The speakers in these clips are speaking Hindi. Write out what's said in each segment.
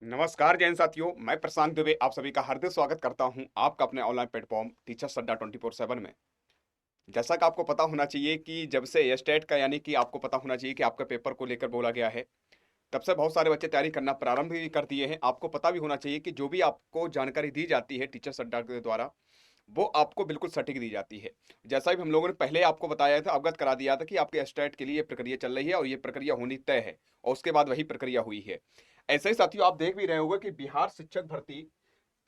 नमस्कार जैन साथियों, मैं प्रशांत दुबे आप सभी का हार्दिक स्वागत करता हूं आपका अपने ऑनलाइन प्लेटफॉर्म टीचर्स अड्डा 24/7 में। जैसा कि आपको पता होना चाहिए कि जब से एस्टेट का यानी कि आपको पता होना चाहिए कि आपका पेपर को लेकर बोला गया है, तब से बहुत सारे बच्चे तैयारी करना प्रारंभ भी कर दिए हैं। आपको पता भी होना चाहिए कि जो भी आपको जानकारी दी जाती है टीचर्स अड्डा के द्वारा, वो आपको बिल्कुल सटीक दी जाती है। जैसा भी हम लोगों ने पहले आपको बताया था, अवगत करा दिया था कि आपके एस्टेट के लिए ये प्रक्रिया चल रही है और ये प्रक्रिया होनी तय है और उसके बाद वही प्रक्रिया हुई है। ऐसे ही साथियों आप देख भी रहे होंगे कि बिहार शिक्षक भर्ती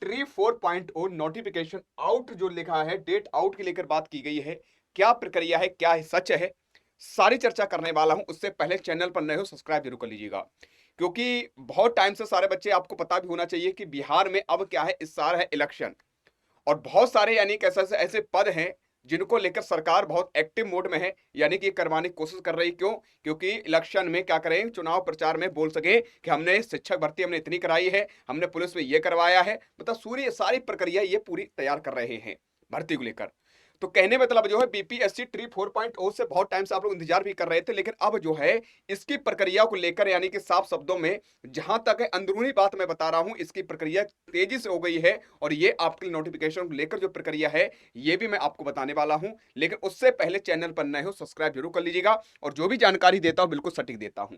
ट्री 4.0 नोटिफिकेशन आउट जो लिखा है, डेट आउट की लेकर बात की गई है। क्या प्रक्रिया है, क्या है सच है, सारी चर्चा करने वाला हूं। उससे पहले चैनल पर नए हो सब्सक्राइब जरूर कर लीजिएगा, क्योंकि बहुत टाइम से सारे बच्चे आपको पता भी होना चाहिए कि बिहार में अब क्या है, इस साल है इलेक्शन और बहुत सारे यानी कि ऐसे ऐसे पद हैं जिनको लेकर सरकार बहुत एक्टिव मोड में है, यानी कि करवाने की कोशिश कर रही। क्यों? क्योंकि इलेक्शन में क्या करें, चुनाव प्रचार में बोल सके कि हमने शिक्षक भर्ती हमने इतनी कराई है, हमने पुलिस में ये करवाया है, मतलब सूरी सारी प्रक्रिया ये पूरी तैयार कर रहे हैं भर्ती को लेकर। तो कहने मतलब जो है बीपीएससी ट्री 4.0 से बहुत टाइम से आप लोग इंतजार भी कर रहे थे, लेकिन अब जो है इसकी प्रक्रिया को लेकर यानी कि साफ शब्दों में जहां तक है अंदरूनी बात मैं बता रहा हूं, इसकी प्रक्रिया तेजी से हो गई है और ये आपके नोटिफिकेशन को लेकर जो प्रक्रिया है ये भी मैं आपको बताने वाला हूं। लेकिन उससे पहले चैनल पर नए हो सब्सक्राइब जरूर कर लीजिएगा और जो भी जानकारी देता हूं बिल्कुल सटीक देता हूं।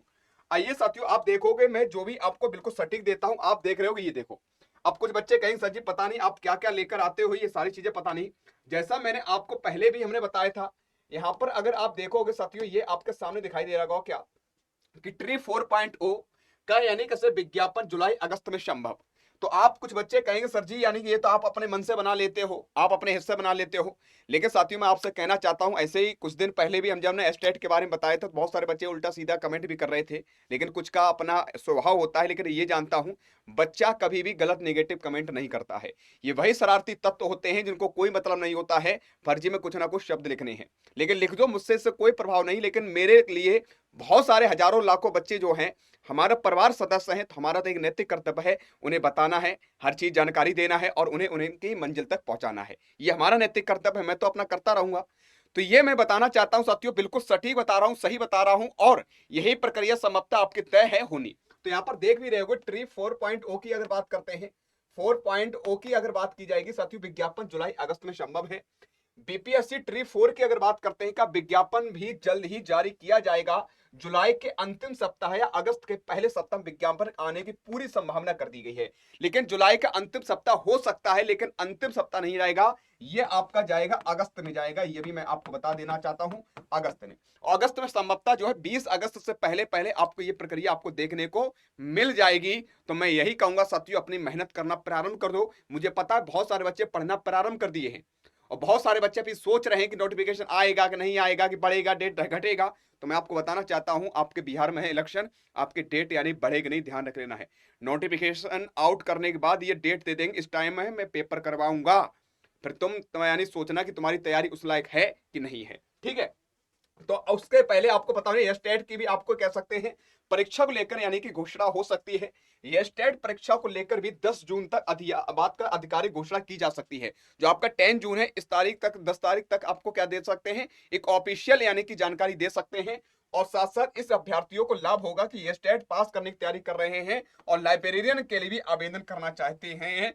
आइए साथियों, आप देखोगे मैं जो भी आपको बिल्कुल सटीक देता हूं, आप देख रहे हो ये देखो। अब कुछ बच्चे कहेंगे सर जी पता नहीं आप क्या क्या लेकर आते हो, ये सारी चीजें पता नहीं। जैसा मैंने आपको पहले भी हमने बताया था, यहां पर अगर आप देखोगे साथियों, ये आपके सामने दिखाई दे रहा होगा क्या कि ट्री 4.0 का यानी कैसे विज्ञापन जुलाई अगस्त में संभव। तो आप कुछ बच्चे कहेंगे सर जी यानी कि ये तो आप अपने मन से बना लेते हो, आप अपने हिस्से बना लेते हो। लेकिन साथियों मैं आपसे कहना चाहता हूं, ऐसे ही कुछ दिन पहले भी हम जब ने एस्टेट के बारे में बताया था तो बहुत सारे बच्चे उल्टा सीधा कमेंट भी कर रहे थे, लेकिन कुछ का अपना स्वभाव होता है। लेकिन ये जानता हूं बच्चा कभी भी गलत नेगेटिव कमेंट नहीं करता है। ये वही शरारती तत्व होते हैं जिनको कोई मतलब नहीं होता है फर्जी में कुछ ना कुछ शब्द लिखने हैं। लेकिन लिख दो, मुझसे इससे कोई प्रभाव नहीं। लेकिन मेरे लिए बहुत सारे हजारों लाखों बच्चे जो हैं हमारा परिवार सदस्य हैं, तो हमारा तो एक नैतिक कर्तव्य है उन्हें बताना है, हर चीज जानकारी देना है और उन्हें उनकी मंजिल तक पहुंचाना है। ये हमारा नैतिक कर्तव्य है, मैं तो अपना करता रहूंगा। तो ये मैं बताना चाहता हूं साथियों, बिल्कुल सटीक बता रहा हूं, सही बता रहा हूं और यही प्रक्रिया समाप्ता आपकी तय है होनी। तो यहां पर देख भी रहे हो ट्री 4.0 की अगर बात करते हैं, 4.0 की अगर बात की जाएगी साथियों, विज्ञापन जुलाई अगस्त में संभव है। बीपीएससी ट्री 4 की अगर बात करते हैं का विज्ञापन भी जल्द ही जारी किया जाएगा। जुलाई के अंतिम सप्ताह या अगस्त के पहले सप्ताह विज्ञापन आने की पूरी संभावना कर दी गई है। लेकिन जुलाई का अंतिम सप्ताह हो सकता है, लेकिन अंतिम सप्ताह नहीं जाएगा, ये आपका जाएगा अगस्त में जाएगा। ये भी मैं आपको बता देना चाहता हूं, अगस्त में। अगस्त में संभवतः जो है 20 अगस्त से पहले पहले आपको ये प्रक्रिया आपको देखने को मिल जाएगी। तो मैं यही कहूंगा साथियों, अपनी मेहनत करना प्रारंभ कर दो। मुझे पता है बहुत सारे बच्चे पढ़ना प्रारंभ कर दिए हैं और बहुत सारे बच्चे अभी सोच रहे हैं कि नोटिफिकेशन आएगा कि नहीं आएगा, कि बढ़ेगा डेट घटेगा। तो मैं आपको बताना चाहता हूं, आपके बिहार में है इलेक्शन, आपके डेट यानी बढ़ेगी नहीं, ध्यान रख लेना है। नोटिफिकेशन आउट करने के बाद ये डेट दे देंगे, इस टाइम में मैं पेपर करवाऊंगा, फिर तुम यानी सोचना कि तुम्हारी तैयारी उस लायक है कि नहीं है। ठीक है, तो उसके पहले आपको पता है स्टेट की भी आपको कह सकते हैं परीक्षा को लेकर यानी कि घोषणा हो सकती है। ये स्टेट परीक्षा को लेकर भी 10 जून तक बात का आधिकारिक घोषणा की जा सकती है। जो आपका 10 जून है, इस तारीख तक 10 तारीख तक आपको क्या दे सकते हैं, एक ऑफिशियल यानी कि जानकारी दे सकते हैं। और साथ साथ इस अभ्यर्थियों को लाभ होगा कि ये स्टेट पास करने की तैयारी कर रहे हैं और लाइब्रेरियन के लिए भी आवेदन करना चाहते हैं,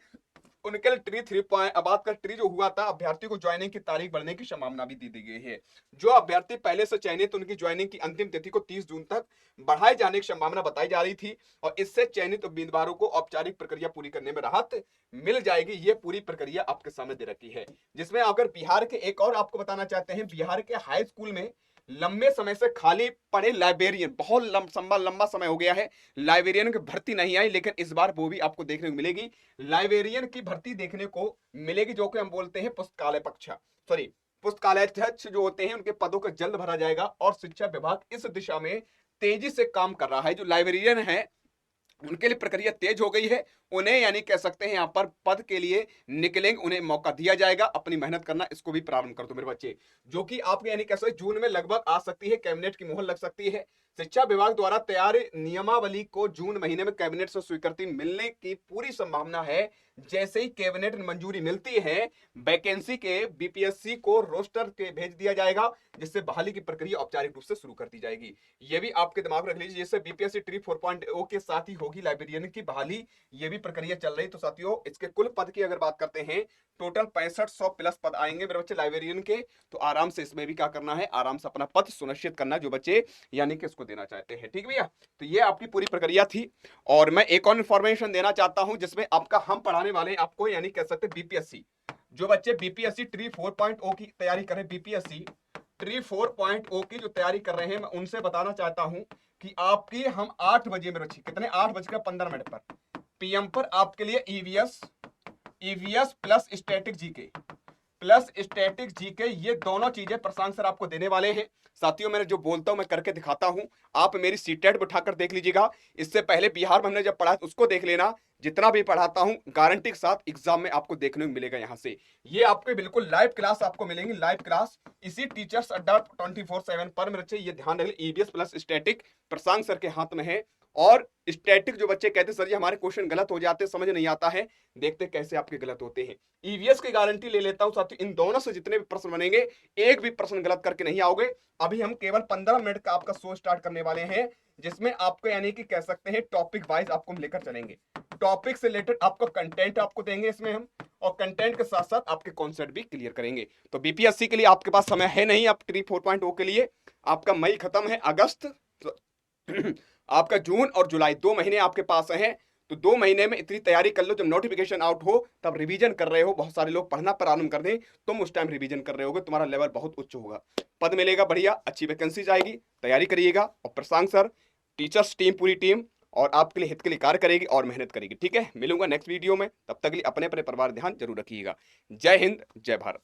उनके लिए ट्री 3 बात का ट्री जो हुआ था, अभ्यर्थी को ज्वाइनिंग की तारीख बढ़ने की संभावना भी दी गई है। जो अभ्यर्थी पहले से चयनित, उनकी ज्वाइनिंग की अंतिम तिथि को 30 जून तक बढ़ाए जाने की संभावना बताई जा रही थी और इससे चयनित उम्मीदवारों को औपचारिक प्रक्रिया पूरी करने में राहत मिल जाएगी। ये पूरी प्रक्रिया आपके सामने दे रखी है। जिसमें अगर बिहार के एक और आपको बताना चाहते हैं, बिहार के हाई स्कूल में लंबे समय से खाली पड़े लाइब्रेरियन, बहुत लंबा समय हो गया है लाइब्रेरियन की भर्ती नहीं आई, लेकिन इस बार वो भी आपको देखने को मिलेगी। लाइब्रेरियन की भर्ती देखने को मिलेगी, जो कि हम बोलते हैं पुस्तकालय पक्षा, सॉरी पुस्तकालय अध्यक्ष जो होते हैं, उनके पदों को जल्द भरा जाएगा और शिक्षा विभाग इस दिशा में तेजी से काम कर रहा है। जो लाइब्रेरियन है उनके लिए प्रक्रिया तेज हो गई है, उन्हें यानी कह सकते हैं यहाँ पर पद के लिए निकलेंगे, उन्हें मौका दिया जाएगा। अपनी मेहनत करना, इसको भी प्रारंभ कर दो मेरे बच्चे, जो कि आपके यानी कह सकते जून में लगभग आ सकती है, कैबिनेट की मुहर लग सकती है। शिक्षा विभाग द्वारा तैयार नियमावली को जून महीने में कैबिनेट से स्वीकृति मिलने की पूरी संभावना है। जैसे ही कैबिनेट मंजूरी मिलती है, वैकेंसी के बीपीएससी को रोस्टर के भेज दिया जाएगा, जिससे बहाली की प्रक्रिया औपचारिक रूप से शुरू कर दी जाएगी। ये भी आपके दिमाग में रख लीजिए, जैसे बीपीएससी ट्री 4.0 के साथ ही होगी लाइब्रेरियन की बहाली, ये भी प्रक्रिया चल रही। तो साथियों, इसके कुल पद की अगर बात करते हैं, टोटल 6500 प्लस पद आएंगे मेरे बच्चे लाइब्रेरियन के। तो आराम से इसमें भी क्या करना है, आराम से अपना पद सुनिश्चित करना, जो बच्चे यानी कि इसको देना चाहते हैं। ठीक भैया, तो ये आपकी पूरी प्रक्रिया थी। और मैं एक और इन्फॉर्मेशन देना चाहता हूं, जिसमें आपका हम पढ़ाने वाले हैं आपको, यानी कह सकते हैं बीपीएससी, जो बच्चे बीपीएससी ट्री 4.0 की तैयारी करें, बीपीएससी ट्री 4.0 की जो तैयारी कर रहे हैं, मैं उनसे बताना चाहता हूं कि आपकी हम 8 बजे मेरे बच्चे, कितने 8:15 पर पीएम पर आपके लिए ईवीएस प्लस स्टैटिक जीके ये दोनों चीजें प्रशांत सर आपको देने वाले हैं। साथियों, मैंने जो बोलता हूं मैं करके दिखाता हूं, आप मेरी सीटेट बिठाकर देख लीजिएगा। इससे पहले बिहार में हमने जब पढ़ा उसको देख लेना, जितना भी पढ़ाता हूं गारंटी के साथ एग्जाम में आपको देखने को मिलेगा। यहां से ये आपके बिल्कुल लाइव क्लास आपको मिलेंगी, लाइव क्लास इसी टीचर्स अड्डा 24/7 पर। मेरे बच्चे ये ध्यान रखें, ईवीएस प्लस स्टैटिक प्रशांत सर के हाथ में है। और स्टैटिक जो बच्चे कहते सर जी हमारे क्वेश्चन गलत हो जाते, समझ नहीं आता है, देखते कैसे आपके गलत होते हैं। ईवीएस की गारंटी ले लेता हूं साथियों, इन दोनों से जितने भी प्रश्न बनेंगे, एक भी प्रश्न गलत करके नहीं आओगे। अभी हम केवल 15 मिनट का आपका शो स्टार्ट करने वाले हैं, जिसमें आपको यानी कि कह सकते हैं टॉपिक वाइज आपको हम लेकर चलेंगे। टॉपिक से रिलेटेड आपको कंटेंट आपको देंगे इसमें हम, और कंटेंट के साथ साथ आपके कॉन्सेप्ट भी क्लियर करेंगे। तो बीपीएससी के लिए आपके पास समय है नहीं, आप ट्री 4.0 के लिए आपका मई खत्म है, अगस्त आपका जून और जुलाई 2 महीने आपके पास हैं। तो 2 महीने में इतनी तैयारी कर लो, जब नोटिफिकेशन आउट हो तब रिवीजन कर रहे हो। बहुत सारे लोग पढ़ना प्रारंभ कर दें, तुम उस टाइम रिवीजन कर रहे होगे, तुम्हारा लेवल बहुत उच्च होगा, पद मिलेगा बढ़िया, अच्छी वैकेंसी जाएगी, तैयारी करिएगा। और प्रशांत सर, टीचर्स टीम, पूरी टीम और आपके लिए हित के लिए कार्य करेगी और मेहनत करेगी। ठीक है, मिलूंगा नेक्स्ट वीडियो में, तब तक के लिए अपने अपने परिवार ध्यान जरूर रखिएगा। जय हिंद, जय भारत।